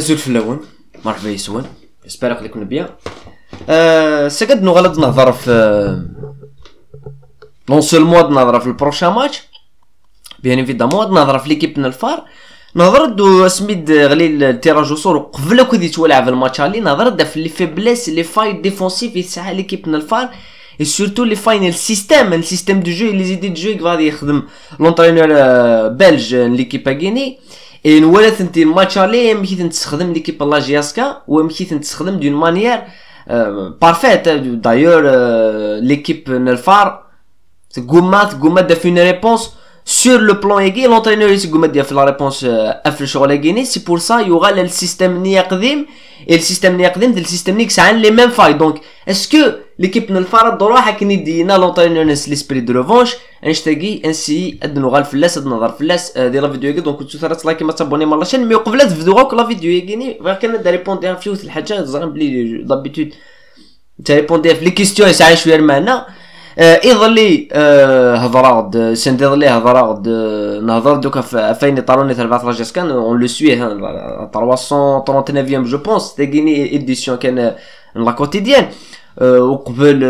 زول في الاول مرحبا يسون جيسبر que تكونوا بيان سكد نغلط نهضر في نون سولمون نهضر في البروشان ماتش بيان ايفيدامون نهضر في ليكيب الفار نهضر دو سميد غلي التيراج وصول قبل كي تولعب الماتش اللي نهضر في لي فيبليس لي فاي ديفونسيف يسعى ليكيب الفار et surtout les failles le système de jeu et les idées de jeu غادي يخدم l'entraîneur belge l'équipe à Guinée et نولات انت الماتش اللي مشيت نستخدم ليكيب لا جياسكا ومشيت نستخدم دون مانيير بارفيت دايور ليكيب الفار قومات دا في une réponse sur le plan aiguë l'entraîneur يسي قومات ديال في la réponse افل شغل Guinée c'est pour ça il y aura le système نيا قديم et le système نيا قديم ديال السيستم نيك ساعن les mêmes failles donc est-ce que l'équipe الفار الدروح كني دينا l'entraîneur نس l'esprit de revanche انشتاقي انسي ادنو غال فلاس ادنظر فلاس ديال لا فيديو دونك كنتو ثلاث لايك ما تابوني مال لاشين مي قبل هاد الفيديو غوك لا فيديو يغني غير كان دا ريبوندي في شويه الحاجه زعما بلي دابيتود تريبوندي في لي كيستيون ساعه شويه معنا يظلي هضره سندير هضره نهضر دوكا فين طالوني تاع لا جاسكان اون لو سوي 339 جو بونس تاغيني اديسيون كان لا كوتيديان وقبل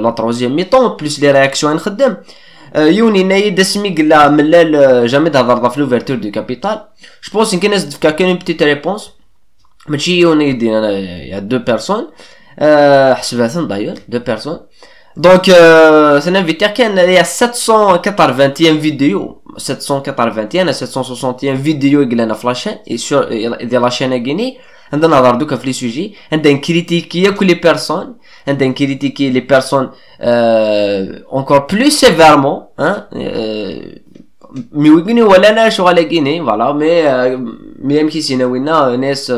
لا تروزيام ميطون بليس لي رياكسيون نخدم يوني ناي دسمي قلا ملال جامي هضر في لوفرتور دو كابيتال جو بونس يمكن ناس دفكا كاين بيتيت ريبونس ماشي يوني يدي انا يا دو بيرسون حسباتهم داير دو بيرسون دونك سي انفيتير كان يا 780 فيديو 780 760 فيديو قلنا في لاشين ديال لاشين غيني عندنا نهضر دوكا في لي سوجي عندنا نكريتيكي كل لي بيرسون عندنا نكريتيكي لي بيرسون encore plus sévèrement مي ويغني ولا انا شغل غيني فوالا مي يمكن سيناوينا ناس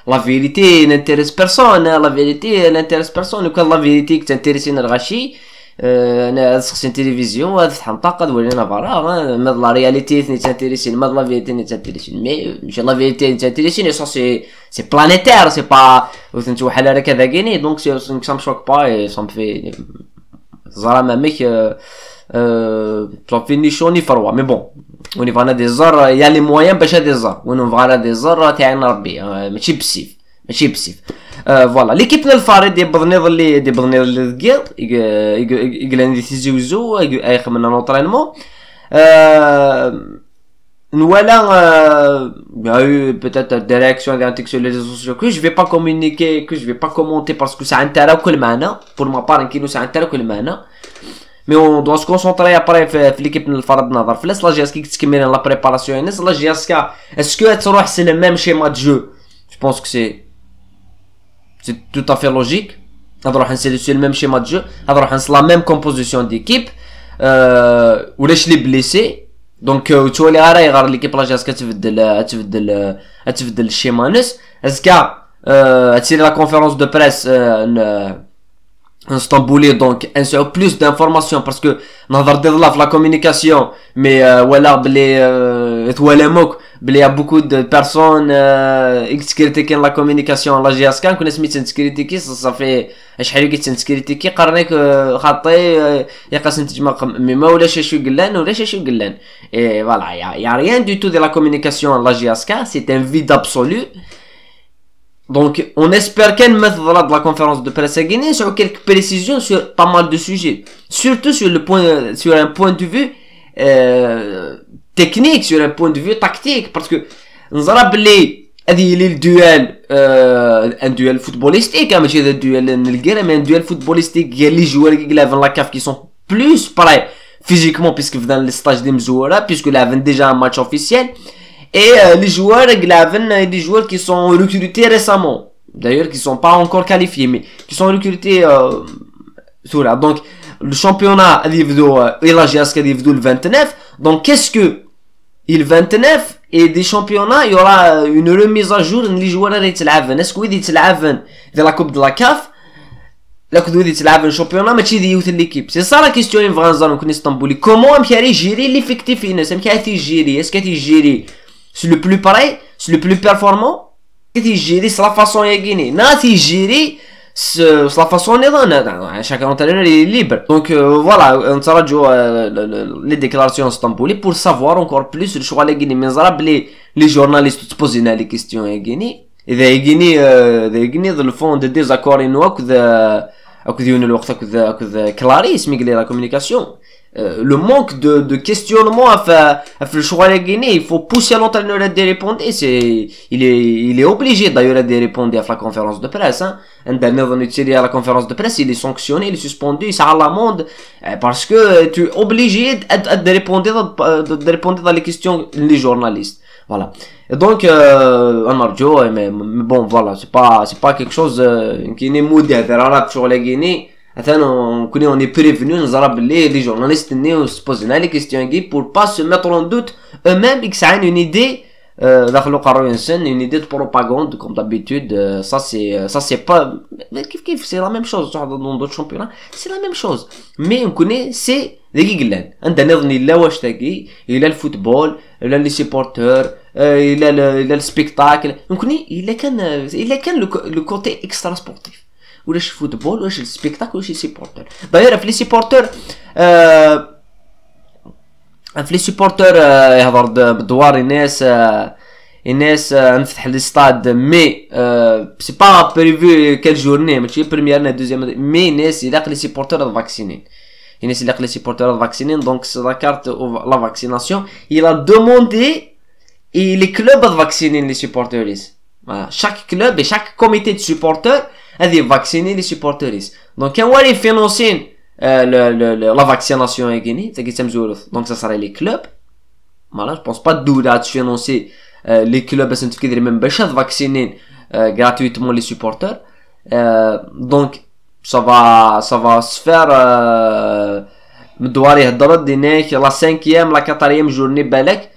لا فيريتي نانتيريس بيرسون لا فيريتي نانتيريس بيرسون وكان لا فيريتي تانتيريسينا الغاشي انا سخسي تلفزيون وفتح نطاق ورينا فراغ ماد لا رياليتي ثني تانتيريسين ماد لا فيريتي ثني تانتيريسين مي ماشي لا فيريتي تانتيريسين سي بلانيتير سي با وثنتو بحال هكا كذا غيني دونك سا مشوك با سا مفي زعما ميك صافي ني شوني فروا مي بون وني فانا دي زر يا لي مويان باش هادي زر ونو فانا دي زر تاعنا ربي ماشي بسيف ماشي بسيف فوالا ليكيب الفاري دي بدنيض اللي دقيق يقلان دي تيزوزو اي خمنا لونطرينمون نوالا peut-être des réactions identiques sur les réseaux sociaux que je vais pas communiquer que je vais pas commenter parce que ça intéresse كل معنا pour ma part كينو ça intéresse كل معنا mais on doit se concentrer après في l'équipe الفرد نهضر فلاس لا جياسكا كتكمل لا بريباراسيون الناس لا جياسكا اسكو تروح سي لو ميم شيما دو جو je pense que c'est tout à fait logique نروح نسيليسيون لو ميم شيما دو جو نروح نص لا ميم كومبوزيسيون ديكيب ولاش لي بليسي دونك تولي غير ليكيب لا جياسكا تبدل الشيما نس اسكا تسير لا كونفيرونس دو بريس اسطنبولي دونك انسعو بلوس دانفورماسيون باسكو نهضر ديال في لا كومونيكاسيون مي ولا بلي توالموك بلي يا بوكو دو بيرسون اكسكريتيكين لا كومونيكاسيون لا جياسكا كنا سميت نسكريتيكي صافي شحال كي تنسكريتيكي قرنيك خاطي يقاس نتجمع ميما ولا شي قلان ولا شي قلان اي فوالا يا ريان دو تو دي لا كومونيكاسيون لا جياسكا سي ان فيد ابسولو. Donc, on espère qu'elle mettra de la conférence de presse à Guinée sur quelques précisions sur pas mal de sujets. Surtout sur un point de vue technique, sur un point de vue tactique. Parce que, nous avons appelé le duel, un duel footballistique, hein, mais un duel mais un duel footballistique. Il y a les joueurs qui ont la CAF qui sont plus prêts physiquement, puisque dans le stage des joueurs, puisqu'ils avaient déjà un match officiel. Et les joueurs des joueurs qui sont recrutés récemment, d'ailleurs qui sont pas encore qualifiés mais qui sont recrutés là. Donc le championnat et la GSK le 29. Donc qu'est-ce que il 29 et des championnats il y aura une remise à jour les joueurs يتلعبن اسكو يتلعبن de la coupe de la CAF لا كدو يتلعبن championnat ماشي دي يوث ليكيب سي صا لا كيستيون فغان نزارو كون اسطنبولي كومون مشاري جيري ليفيكتيف الناس مكاتي جيري اسكو تيجيري c'est le plus pareil, c'est le plus performant. C'est la façon de gagner. C'est la façon de gagner. Chaque entraîneur est libre. Donc voilà, on s'arrête les déclarations istanbulées pour savoir encore plus sur le choix de gagner. Mais les journalistes se posent des questions à gagner. اذا يجيني ذا الفون دو ديزاكور اكو ذيون الوقت اكو كلاريسم يقول لا كومونيكاسيون. Le manque de questionnement à le choix de Guinée, il faut pousser l'entraîneur à répondre. Il est obligé d'ailleurs de répondre à la conférence de presse. Hein. À la conférence de presse, il est sanctionné, il est suspendu, ça a l'amende parce que tu es obligé de répondre dans les questions des journalistes. Voilà. Et donc, on arjo, mais bon, voilà, c'est pas quelque chose qui n'est moudé sur la Guinée. On est prévenu, nous avons les journalistes nous se poser les questions pour pas se mettre en doute eux-mêmes et que ça a une idée une idée de propagande comme d'habitude. Ça c'est pas c'est la même chose dans d'autres championnats, c'est la même chose, mais on connaît c'est les guiglan عندنا نظني لا واش تاقي الى الفوتبول الى لي سيبورتور الى السبيكتاكل نكوني الا كان لو كوتي اكسترا سبورتيف ولاش الفوتبول ولاش السبيكتاكل ولاش لي سيبورتور. داير في لي سيبورتور يهضر بدوار الناس نفتح لي ستاد مي سي با بريفو كال جورني ماشي بريمير نا دوزيام مي ناس يلاق لي سيبورتور فاكسينين. الناس يلاق لي سيبورتور فاكسينين دونك لا كارت لا فاكسيناسيون il a demandé et les clubs vacciner les supporters. Voilà, chaque club et chaque comité de supporters a des vacciner les supporters. Donc quand on va financer la vaccination en Guinée, donc ça serait les clubs. Voilà, je pense pas d'où de financer les clubs à s'inquiéter même de vacciner gratuitement les supporters. Donc ça va se faire مدوار يهضر ديناك la 5e la 4e journée بالك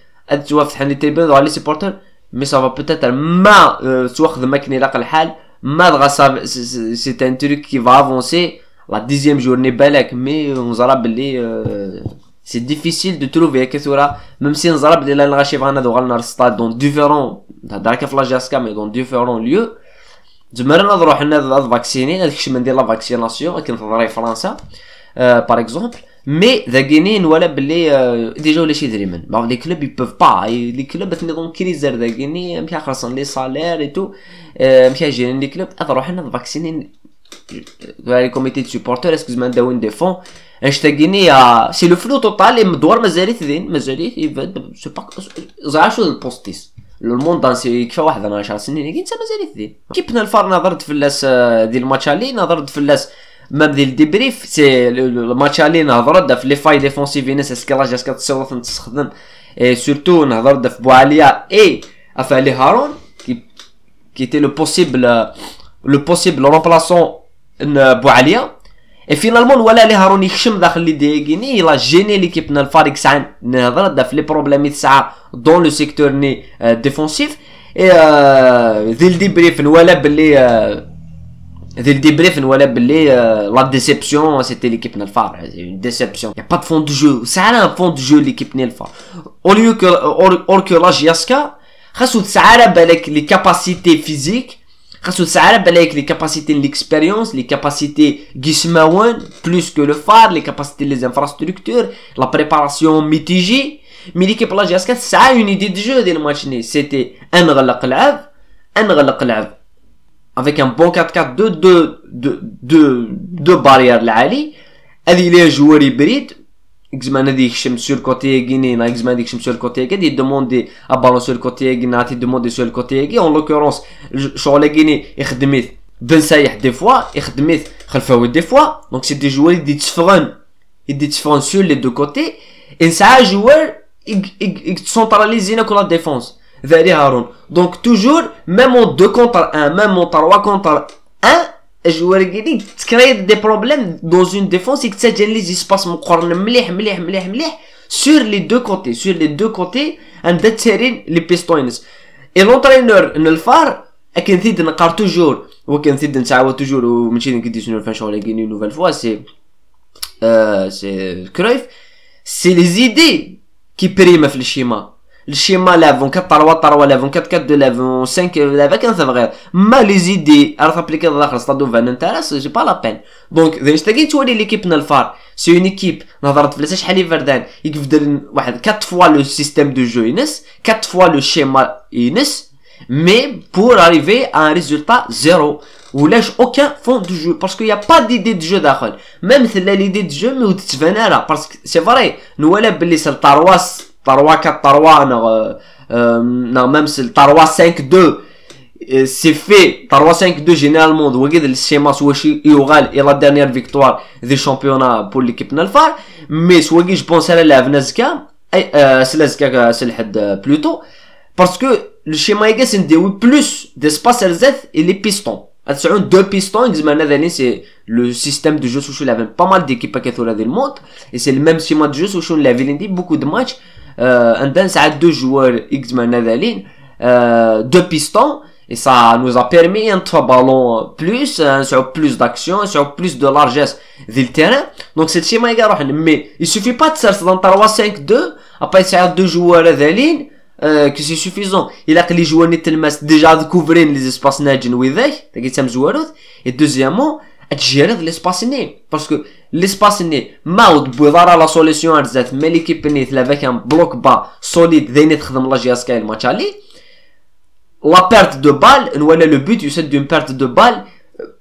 توفتح لي تيبان على لي سيبورتر مي سافا بوتيتر ما تواخذ ماكني لاق الحال ما دغا سي ان تروك كي فا افونسي لا 10e journée بالك مي نزرا بلي سي ديفيسيل دو تروفي كثوره ميم سي نزرا بلي لا نغاشي بغانا دوغا لنا ستاد دون ديفيرون هضرك في لاجاسكا مي دون ديفيرون ليو زمرنا نروح لنا فاكسيني هذاك الشيء ندير لا فاكسيناسيون كي نهضر فرنسا باغ اكزومبل. Mais la Guinée voilà déjà les chidrimen les clubs ils peuvent pas les clubs تنظم كريزر la Guinée مش خاصن les salaires et tout مش جايين les clubs اروح لنا فاكسينين les comités de supporters excuse-moi داون دي فون اش تا Guinée c'est le flou total مدور مازالت سي با زعشو البوستيس الموند سي كيف واحد انا 10 سنين كي انت مازالت ذين كيف الفار نظرت في اللاس ديال الماتش اللي نظرت في اللاس même dès le débrief c'est le match aller نهضر في les failles défensives ناس اسكلاج اسكا تصوت نستخدم et surtout نهضر في بوعليا et Afali Haroun qui était le possible remplaçant Boualia et finalement voilà les Haroun يخشم داخل لي ديغيني il a gêné l'équipe نا الفريق ساعه نهضر في les problèmes ساعه dans le secteur défensif et dès le débrief ولا باللي dès le débrief voilà la déception c'était l'équipe Nelfar, c'est une déception, il y a pas de fond de jeu, ça a un fond de jeu l'équipe Nelfar au lieu que la Giaska خاصو تسعر بالك les capacités physiques خاصو تسعر بالك les capacités l'expérience les capacités Gismawan plus que le phare les capacités les infrastructures la préparation mitigée mais l'équipe la Giaska ça a une idée de jeu dès le match c'était un غلق لعب avec un bon 4-4 deux barrières l'ali هذه ليه joueur hybride Xman هذيك يخشم sur côté Guinée Xman هذيك يخشم sur côté Guinée il demande à balance sur côté Guinée il demande sur côté Guinée en l'occurrence شغل Guinée يخدميت بن سايح des fois يخدميت خلفاوي des fois donc c'est des joueurs يديتفرن sur les deux côtés et ça joueur centralise la défense Vali Haroun. Donc toujours, même en 2 contre 1, même en 3 contre 1, le joueur Guinée crée des problèmes dans une défense et que ça gêne les espaces sur les deux côtés, un détermine les pistons. Et l'entraîneur Nelfar, qui dit نقار toujours, ou qui dit نسعوا toujours, ou ماشي qui dit sur le fin sur la Guinée une nouvelle fois, c'est Cruyff, c'est les idées qui priment le schéma. Le schéma l'avant 4-3-3 l'avant 4-4-2 l'avant 5 l'avant 15 vrai mais les idées à appliquer dans le stade va n'intéresse j'ai pas la peine donc اذا اشتقيت تولي l'équipe نالفار c'est une équipe نظرت في شحال فردان يقدر واحد 4 fois le système de jeu ينس 4 fois le schéma ينس mais pour arriver à un résultat zéro. Ou lâche aucun fond de jeu, parce qu'il n'y a pas d'idée de jeu d'achol. Même si l'idée de jeu, mais où tu te là, parce que c'est vrai, nous, on a belé sur le Tarois 4-3, non, même si le Tarois 5-2, c'est fait, Tarois 5-2, généralement, vous voyez, le schéma, soit Ioral, et la dernière victoire des championnats pour l'équipe Nalfar, mais soit je pense à la Vnazka, c'est Lazka, c'est le head plutôt, parce que le schéma, c'est plus d'espace LZ et les pistons. Deux pistons, c'est le système de jeu sous il y avait pas mal d'équipes qui étaient dans le monde, et c'est le même schéma de jeu sous il y avait beaucoup de matchs, ça a deux joueurs, deux pistons, et ça nous a permis un ballon plus, plus d'action, plus de largesse du terrain. Donc c'est le schéma, mais il suffit pas de ça dans 3-5-2, après ça a deux joueurs que c'est suffisant. Il a que les joueurs déjà découvrir les espaces nagin وذاك تاع joueurs, et deuxièmement à gérer l'espace né, parce que l'espace né maud بوضع la solution ارزات mais l'équipe né avec un bloc bas solide داينه تخدم لا جي اس كاي الماتش عليه. La perte de balle, le but c'est d'une perte de balle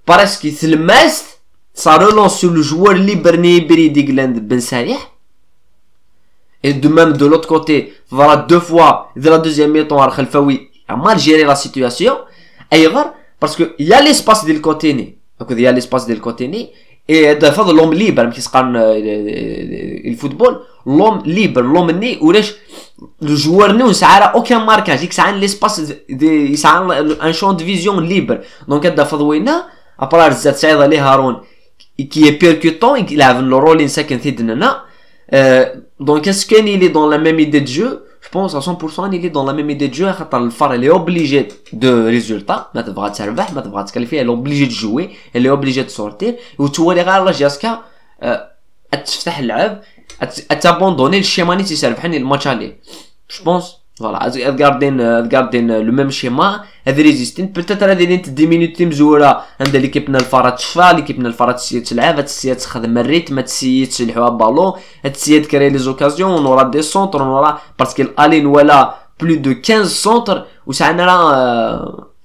presque يتلمست, ça relance sur le joueur libre hybride Gland Ben Salih. Et de même de l'autre côté, voilà deux fois, de la deuxième mi-temps, Al-Khalfaoui a mal géré la situation. Ailleurs, parce que il y a l'espace de côté né. Donc il y a l'espace de côté né. Et de fait, l'homme libre, qui se gagne le football, l'homme libre, l'homme né, ou le joueur né, ça n'a aucun marquage. Il a l'espace, il a un champ de vision libre. Donc de fait, après Zat Saïd Ali Haroun, qui est percutant, il a le rôle in second third. Donc est-ce qu'il est dans la même idée de jeu? Je pense à 100% il est dans la même idée de jeu. Le phare elle est obligé de résultat, elle devra te servir, elle devra te qualifier, elle est obligée de jouer, elle est obligée de sortir. Et tu vois les gars là jusqu'à تفتح اللعب, t'abandonner le schéma qui sert le match aller. Je pense voilà, garder le même schéma, هذه ريزيستين peut-être هذه 10 minutes مزوره عند l'équipe نالفارا تشفى, l'équipe نالفارا تسيي تلعب, تسيي تخدم الريتم, تسيي تسلحوا بالون, تسيي تكري لي زوكازيون, on aura des centres, on aura parce qu'il allait voilà plus de 15 centres où ça نرى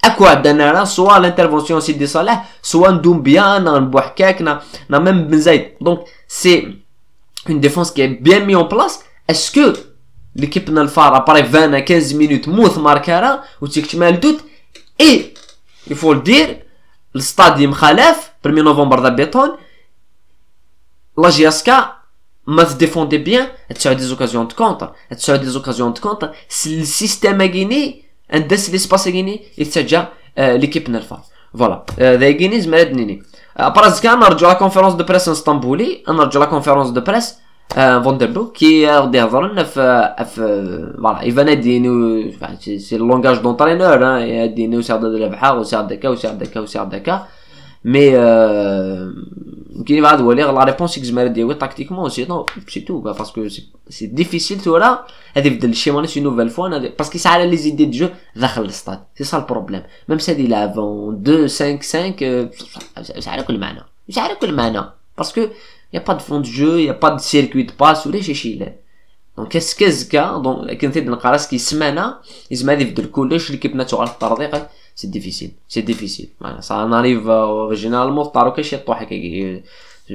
اكو عندنا soit l'intervention aussi de Salah, soit Doumbia, Nbouhkak, na même Ben Zaid. Donc c'est une défense qui est bien mise en place. Est-ce que l'équipe Nalfar après 20 à 15 minutes mouth marquera ou تكتمل doute, et il faut le dire, le stade مخالف 1er novembre de béton, la GSK ما se défendait bien, elle a des occasions de contre, c'est le système à Guinée, un des l'espace à Guinée, et c'est déjà l'équipe Nalfar. Voilà, les Guinéens m'aident. Après ça, on a rejoint la conférence de presse en Istanbul, on a rejoint la conférence de presse Vanderloo qui voilà, il venait de nous, c'est le langage d'entraîneur, hein, il a dit nous c'est de la mais qui va dire la réponse que je me dis tactiquement c'est non, c'est tout, parce que c'est difficile tout là, et de schéma une nouvelle fois parce que ça a les idées de jeu dans le stade, c'est ça le problème. Même si il a 2-5-5 ça a le maana, parce que il n'y a pas de fond de jeu, il n'y a pas de circuit de passe ou les chichis. Donc qu'est-ce que donc quand tu as qui semaine ils me disent de couler l'équipe nationale c'est difficile. Voilà, ça en arrive généralement Staro que chez toi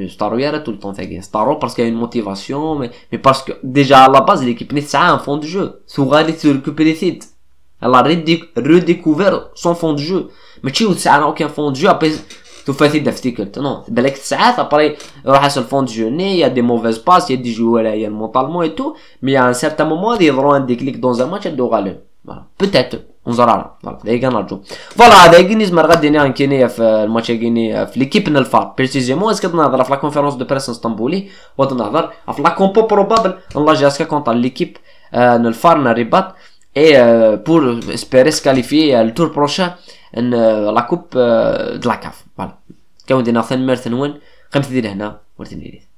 Staro yara tout le temps Staro parce qu'il y a une motivation, mais parce que déjà à la base l'équipe n'a un fond de jeu. Soura elle se récupérer site, elle a redécouvert son fond de jeu, mais tu sais aucun fond de jeu après tout facile d'affecter non بالك ساعات après راح sur le fond de jeu, il y a des mauvaises passes, il y a des joueurs il y a mentalement et tout, mais à un certain moment ils auront un déclic dans un match de Galen. Voilà, peut-être on verra. Voilà, دايما نرجو. Voilà, دايما نسمع غادي نكيني في الماتش كيني في ليكيب نالفار بريسيزيمون اسكو نهضر في لا كونفيرونس دو بريس اسطنبولي ونهضر في لا كومبو بروبابل الله جاسكا كونتر ليكيب نالفار نالرباط et pour espérer se qualifier le tour prochain la coupe de la CAF. Voilà, كون دينا ثان مرث نون قمت دير هنا ورثني